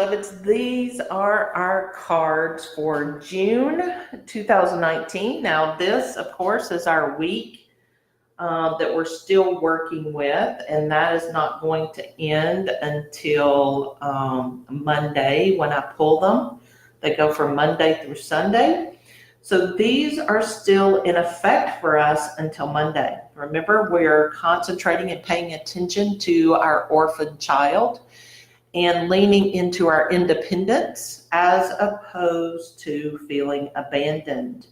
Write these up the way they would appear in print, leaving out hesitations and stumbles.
beloveds, these are our cards for June 2019. Now, this, of course, is our week that we're still working with, and that is not going to end until Monday when I pull them. They go from Monday through Sunday. So these are still in effect for us until Monday. Remember, we're concentrating and paying attention to our orphan child and leaning into our independence as opposed to feeling abandoned.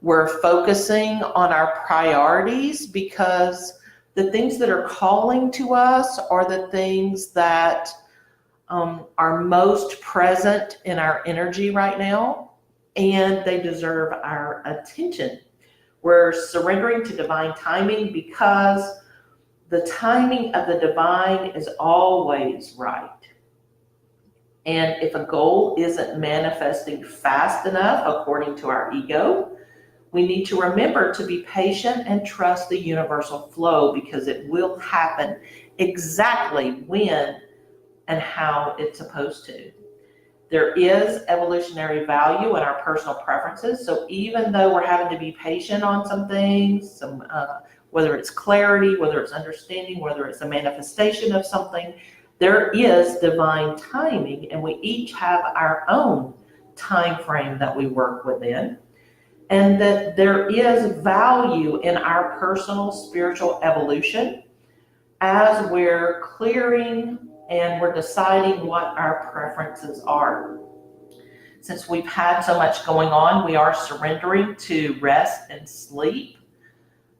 We're focusing on our priorities because the things that are calling to us are the things that are most present in our energy right now, and they deserve our attention. We're surrendering to divine timing because the timing of the divine is always right. And if a goal isn't manifesting fast enough, according to our ego, we need to remember to be patient and trust the universal flow, because it will happen exactly when and how it's supposed to. There is evolutionary value in our personal preferences. So even though we're having to be patient on some things, whether it's clarity, whether it's understanding, whether it's a manifestation of something, there is divine timing, and we each have our own time frame that we work within, and that there is value in our personal spiritual evolution as we're clearing and we're deciding what our preferences are. Since we've had so much going on, we are surrendering to rest and sleep.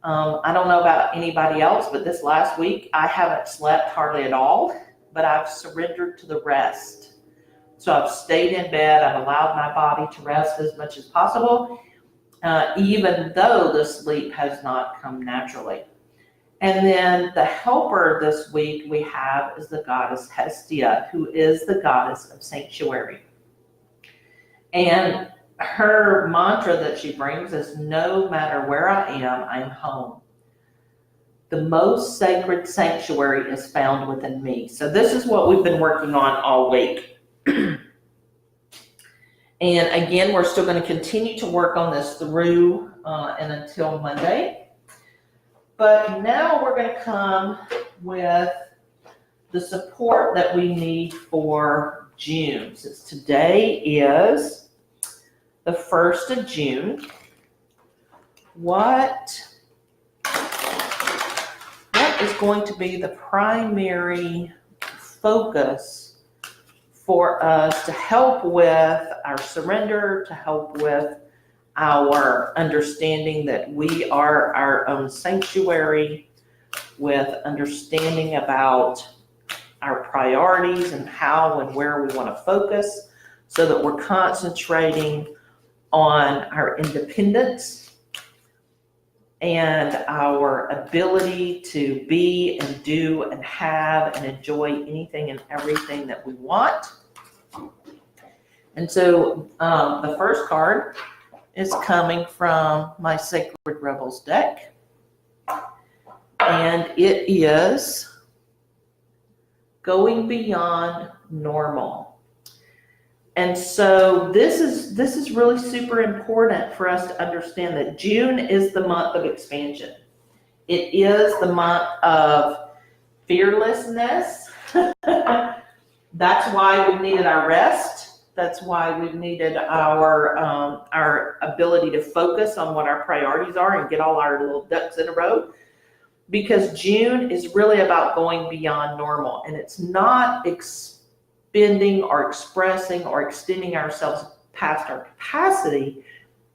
I don't know about anybody else, but this last week I haven't slept hardly at all, but I've surrendered to the rest. So I've stayed in bed, I've allowed my body to rest as much as possible, even though the sleep has not come naturally. And then the helper this week we have is the goddess Hestia, who is the goddess of sanctuary. And her mantra that she brings is, no matter where I am, I'm home. The most sacred sanctuary is found within me. So this is what we've been working on all week. And again, we're still going to continue to work on this through and until Monday. But now we're going to come with the support that we need for June. Since today is the 1st of June, what is going to be the primary focus for us to help with our surrender, to help with our understanding that we are our own sanctuary, with understanding about our priorities and how and where we want to focus, so that we're concentrating on our independence and our ability to be and do and have and enjoy anything and everything that we want. And so the first card is coming from my Sacred Rebels deck, and it is going beyond normal. And so this is really super important for us to understand that June is the month of expansion. It is the month of fearlessness. That's why we needed our rest. That's why we've needed our ability to focus on what our priorities are and get all our little ducks in a row. Because June is really about going beyond normal, and it's not expending or expressing or extending ourselves past our capacity.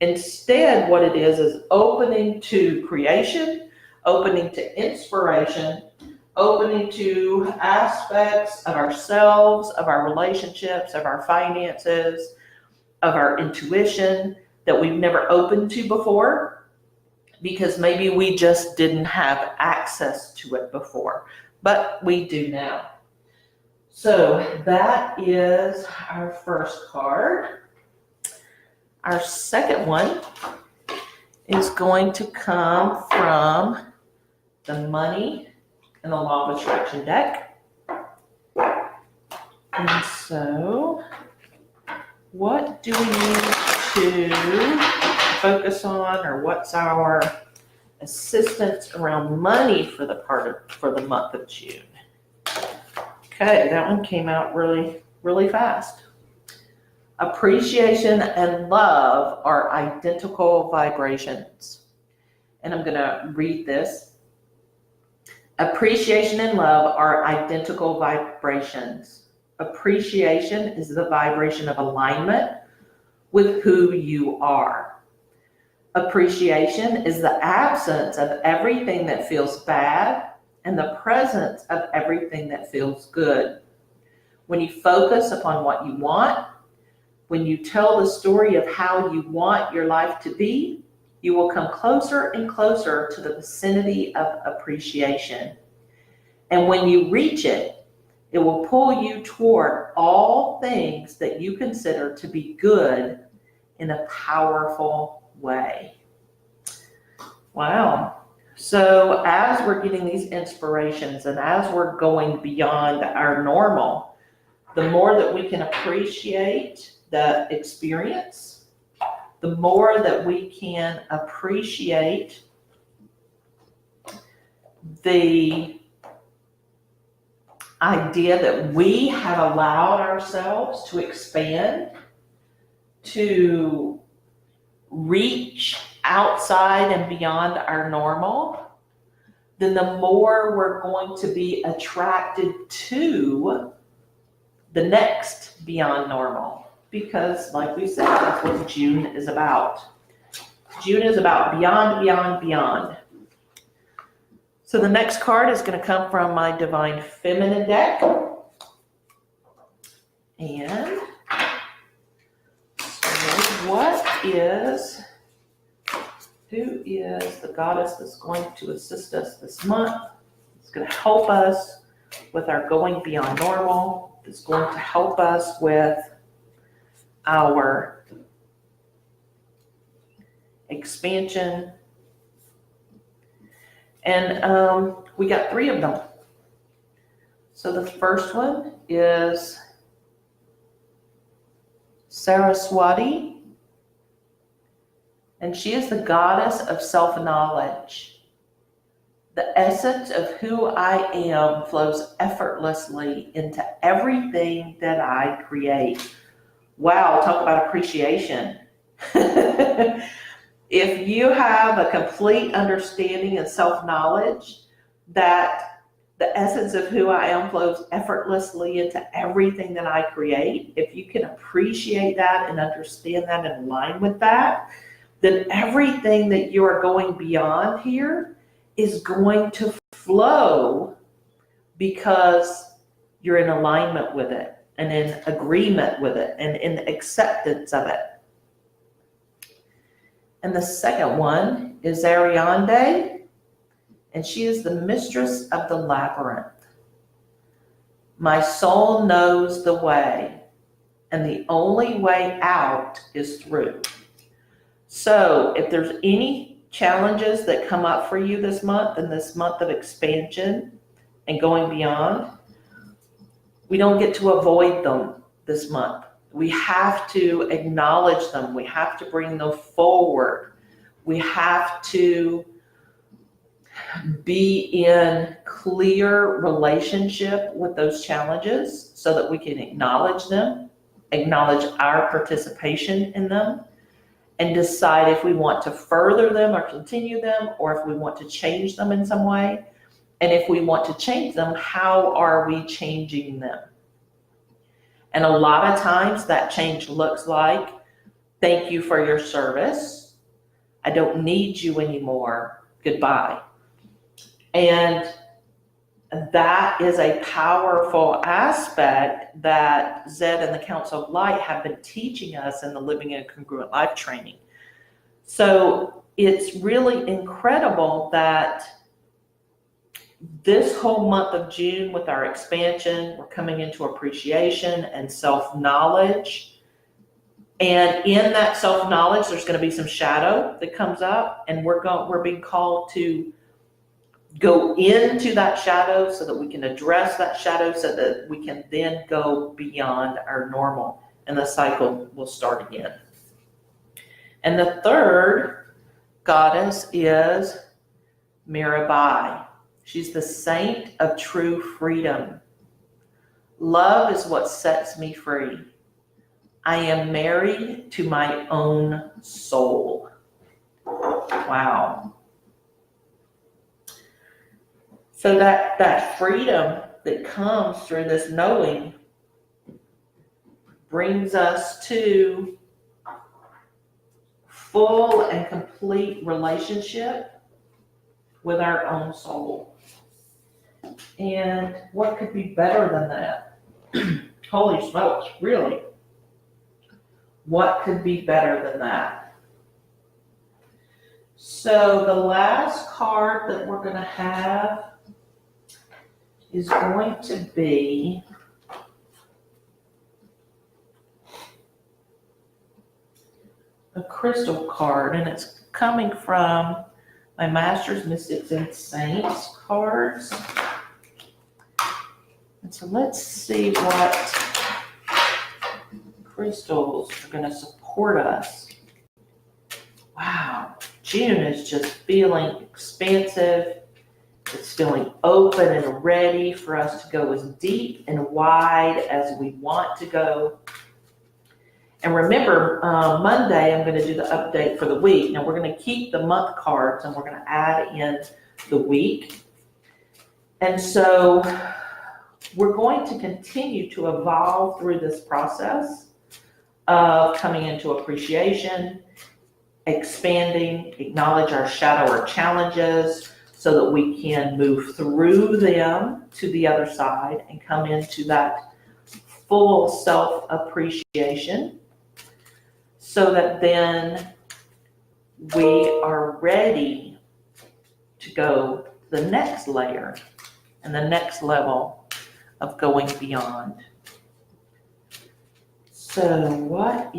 Instead, what it is opening to creation, opening to inspiration, opening to aspects of ourselves, of our relationships, of our finances, of our intuition that we've never opened to before, because maybe we just didn't have access to it before, but we do now. So that is our first card. Our second one is going to come from the Money and the Law of Attraction deck. And so, what do we need to focus on, or what's our assistance around money for the month of June? Okay, that one came out really, really fast. Appreciation and love are identical vibrations. And I'm going to read this. Appreciation and love are identical vibrations. Appreciation is the vibration of alignment with who you are. Appreciation is the absence of everything that feels bad and the presence of everything that feels good. When you focus upon what you want, when you tell the story of how you want your life to be, you will come closer and closer to the vicinity of appreciation. And when you reach it, it will pull you toward all things that you consider to be good in a powerful way. Wow. So as we're getting these inspirations and as we're going beyond our normal, the more that we can appreciate the experience, the more that we can appreciate the idea that we have allowed ourselves to expand, to reach outside and beyond our normal, then the more we're going to be attracted to the next beyond normal. Because, like we said, that's what June is about. June is about beyond, beyond, beyond. So the next card is going to come from my Divine Feminine deck. And so who is the goddess that's going to assist us this month? It's going to help us with our going beyond normal. It's going to help us with our expansion. And we got 3 of them. So the first one is Saraswati, and she is the goddess of self-knowledge. The essence of who I am flows effortlessly into everything that I create. Wow, talk about appreciation. If you have a complete understanding and self-knowledge that the essence of who I am flows effortlessly into everything that I create, if you can appreciate that and understand that and align with that, then everything that you are going beyond here is going to flow because you're in alignment with it and in agreement with it and in acceptance of it. And the second one is Ariadne, and she is the mistress of the labyrinth. My soul knows the way, and the only way out is through. So if there's any challenges that come up for you this month, and this month of expansion and going beyond, we don't get to avoid them this month. We have to acknowledge them. We have to bring them forward. We have to be in clear relationship with those challenges so that we can acknowledge them, acknowledge our participation in them, and decide if we want to further them or continue them, or if we want to change them in some way. And if we want to change them, how are we changing them? And a lot of times that change looks like, thank you for your service. I don't need you anymore. Goodbye. And that is a powerful aspect that Zed and the Council of Light have been teaching us in the Living a Congruent Life training. So it's really incredible that this whole month of June with our expansion, we're coming into appreciation and self-knowledge. And in that self-knowledge, there's going to be some shadow that comes up, and we're being called to go into that shadow so that we can address that shadow so that we can then go beyond our normal and the cycle will start again. And the third goddess is Mira Bai. She's the saint of true freedom. Love is what sets me free. I am married to my own soul. Wow. So that freedom that comes through this knowing brings us to full and complete relationship with our own soul. And what could be better than that? Holy smokes, really? What could be better than that? So the last card that we're going to have is going to be a crystal card, and it's coming from my Masters, Mystics, and Saints cards. And so let's see what crystals are going to support us. Wow, June is just feeling expansive. It's feeling open and ready for us to go as deep and wide as we want to go. And remember, Monday, I'm going to do the update for the week. Now, we're going to keep the month cards and we're going to add in the week. And so we're going to continue to evolve through this process of coming into appreciation, expanding, acknowledge our shadow or challenges so that we can move through them to the other side and come into that full self-appreciation, so that then we are ready to go to the next layer and the next level of going beyond. So what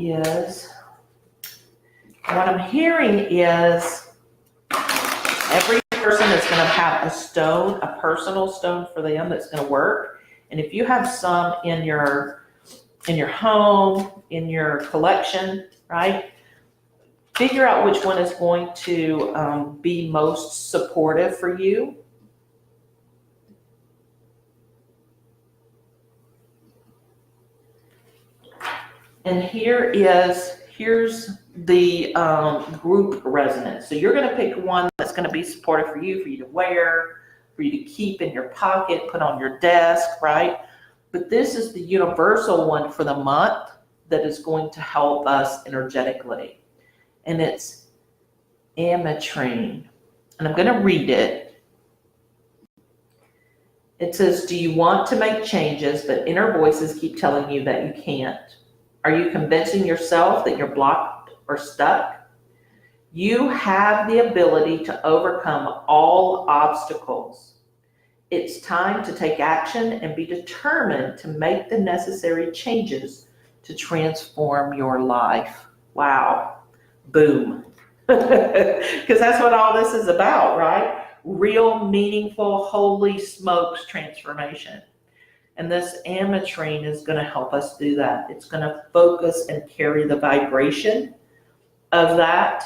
I'm hearing is every person is going to have a stone, a personal stone for them that's going to work. And if you have some in your home, in your collection, right? Figure out which one is going to be most supportive for you. And here's the group resonance. So you're going to pick one that's going to be supportive for you to wear, for you to keep in your pocket, put on your desk, right? But this is the universal one for the month that is going to help us energetically. And it's ametrine. And I'm going to read it. It says, do you want to make changes, but inner voices keep telling you that you can't? Are you convincing yourself that you're blocked or stuck? You have the ability to overcome all obstacles. It's time to take action and be determined to make the necessary changes to transform your life. Wow. Boom. Because that's what all this is about, right? Real, meaningful, holy smokes transformation. And this ametrine is going to help us do that. It's going to focus and carry the vibration of that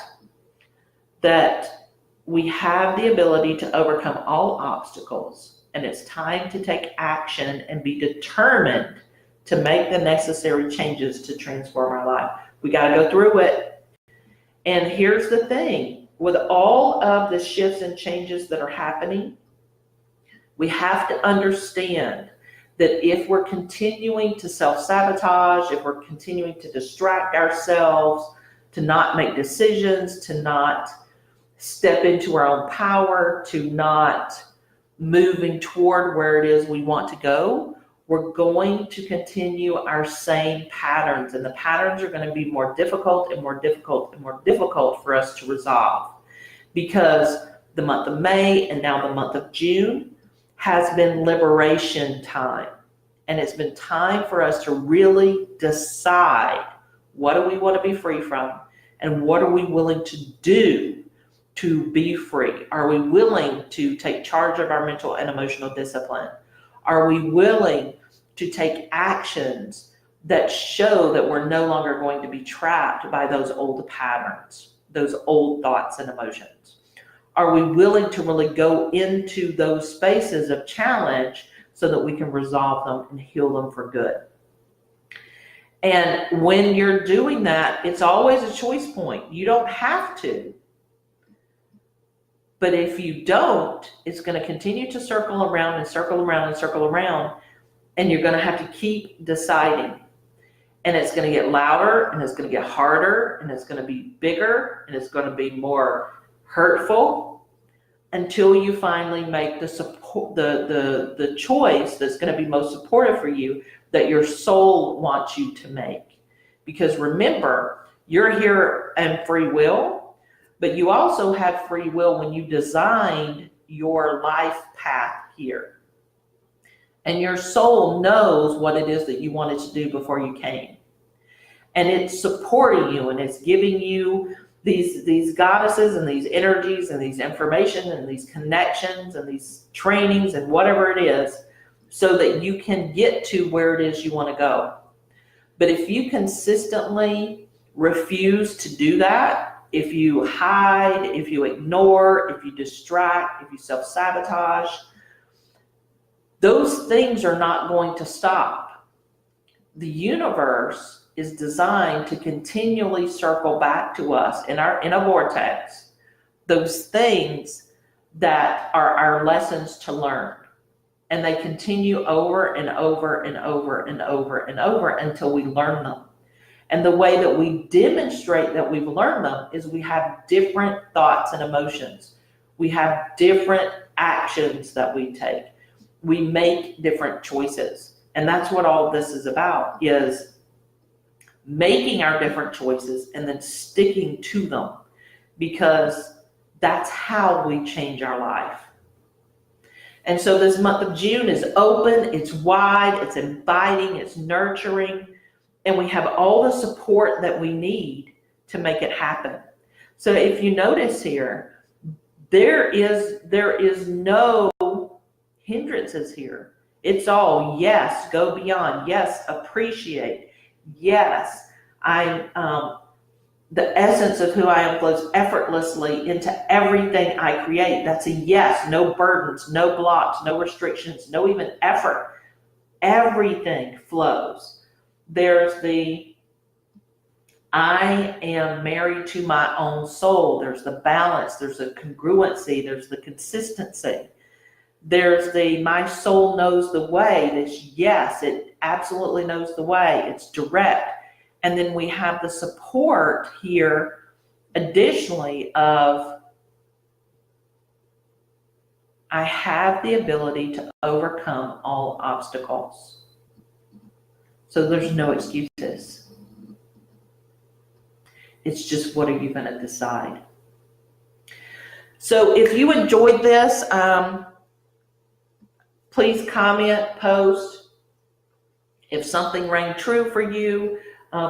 we have the ability to overcome all obstacles. And it's time to take action and be determined to make the necessary changes to transform our life. We got to go through it. And here's the thing. With all of the shifts and changes that are happening, we have to understand that if we're continuing to self-sabotage, if we're continuing to distract ourselves, to not make decisions, to not step into our own power, to not moving toward where it is we want to go, we're going to continue our same patterns. And the patterns are going to be more difficult and more difficult and more difficult for us to resolve, because the month of May and now the month of June has been liberation time. And it's been time for us to really decide, what do we want to be free from? And what are we willing to do to be free? Are we willing to take charge of our mental and emotional discipline? Are we willing to take actions that show that we're no longer going to be trapped by those old patterns, those old thoughts and emotions? Are we willing to really go into those spaces of challenge so that we can resolve them and heal them for good? And when you're doing that, it's always a choice point. You don't have to. But if you don't, it's going to continue to circle around and circle around and circle around, and you're going to have to keep deciding. And it's going to get louder, and it's going to get harder, and it's going to be bigger, and it's going to be more hurtful until you finally make the support, the choice that's going to be most supportive for you, that your soul wants you to make. Because remember, you're here in free will, but you also have free will when you designed your life path here. And your soul knows what it is that you wanted to do before you came. And it's supporting you, and it's giving you these goddesses and these energies and these information and these connections and these trainings and whatever it is, so that you can get to where it is you want to go. But if you consistently refuse to do that, if you hide, if you ignore, if you distract, if you self-sabotage, those things are not going to stop. The universe is designed to continually circle back to us in a vortex, those things that are our lessons to learn. And they continue over and over and over and over and over until we learn them. And the way that we demonstrate that we've learned them is we have different thoughts and emotions. We have different actions that we take. We make different choices. And that's what all this is about, is making our different choices and then sticking to them, because that's how we change our life. And so this month of June is open, it's wide, it's inviting, it's nurturing, and we have all the support that we need to make it happen. So if you notice here, there is no hindrances here. It's all yes, go beyond, yes, appreciate, yes, the essence of who I am flows effortlessly into everything I create. That's a yes, no burdens, no blocks, no restrictions, no even effort. Everything flows. There's the I am married to my own soul. There's the balance, there's the congruency, there's the consistency. There's the my soul knows the way. This yes, it absolutely knows the way. It's direct. And then we have the support here, additionally, of I have the ability to overcome all obstacles. So there's no excuses. It's just, what are you going to decide? So if you enjoyed this, please comment, post. If something rang true for you,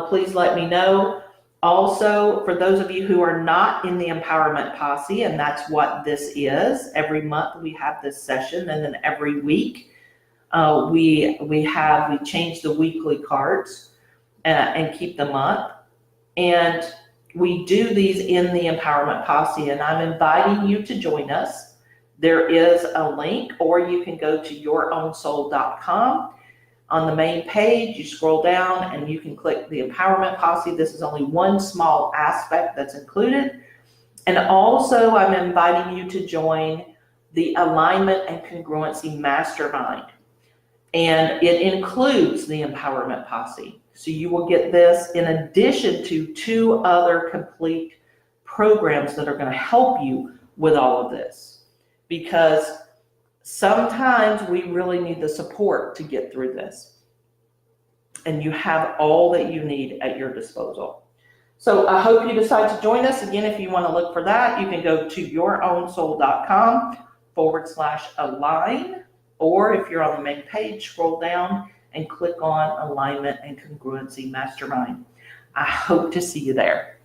please let me know. Also, for those of you who are not in the Empowerment Posse, and that's what this is, every month we have this session, and then every week we change the weekly cards and keep them up. And we do these in the Empowerment Posse, and I'm inviting you to join us. There is a link, or you can go to yourownsoul.com. On the main page, you scroll down and you can click the Empowerment Posse. This is only one small aspect that's included. And also, I'm inviting you to join the Alignment and Congruency Mastermind. And it includes the Empowerment Posse. So you will get this in addition to 2 other complete programs that are going to help you with all of this. Because sometimes we really need the support to get through this. And you have all that you need at your disposal. So I hope you decide to join us. Again, if you want to look for that, you can go to yourownsoul.com/align. Or if you're on the main page, scroll down and click on Alignment and Congruency Mastermind. I hope to see you there.